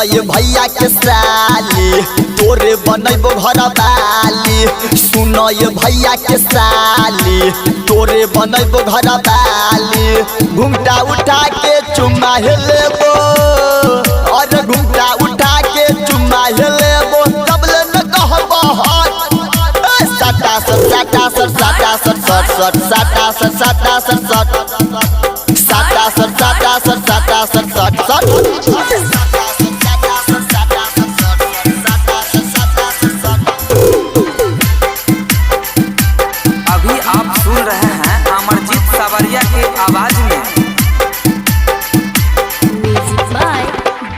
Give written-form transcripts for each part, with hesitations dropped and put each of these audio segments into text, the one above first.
ये भैया के साली तोरे बनैबो घर वाली। सुन ये भैया के साली तोरे बनैबो घर वाली। घुंघटा उठा के चुम्मा लेबो और घुंघटा उठा के चुम्मा लेबो तबले न कहबो साटा सर साटा सर साटा सर सट सट साटा सर साटा सर सट साटा सर साटा सर साटा सर सट सट। अभी आप सुन रहे हैं अमरजीत सावरिया के आवाज में। Music by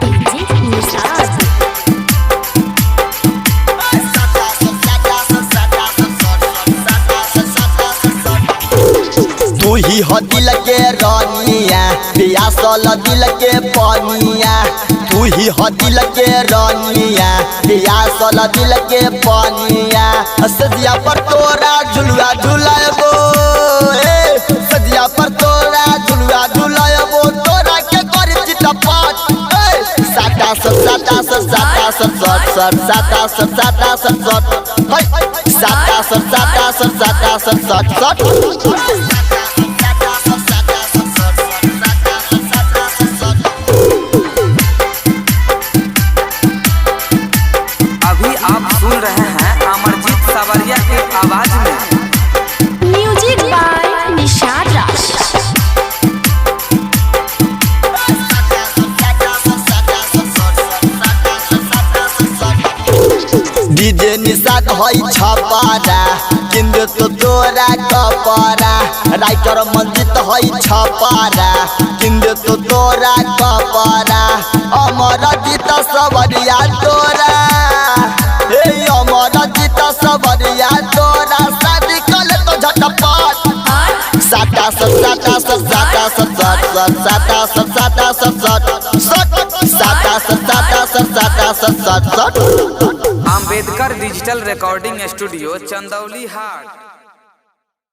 DJ Nishad. तू ही हो दिल के रानिया पियासल दिल के पानिया। तू ही हो दिल के रानिया पियासल दिल के पानिया। सदिया पर तोरा झुलुआ झुलाएबो सदिया पर तोरा झुलुआ झुलाएबो तोरा के कर चितपट साटा सर साटा सर साटा सर सट सट साटा सर साटा सर सट साटा सर साटा सर साटा सर सट सट। अभी आप सुन रहे हैं अमरजीत सावरिया के आवाज में। Music by Nishad Raj. DJ Nishad हई छपारा किंद तो तोरा कपरा। राइटर मंजित हई छपारा किंद तो तोरा कपरा। अमरजीत सावरिया तोरा अमरजीत सावरिया तोरा शादी कल तो झटपट साटा सर साटा सर साटा सर सट सट साटा सर साटा सर सट सट साटा सर साटा सर साटा सर सट सट। Ambedkar digital recording studio, Chandauli हाट।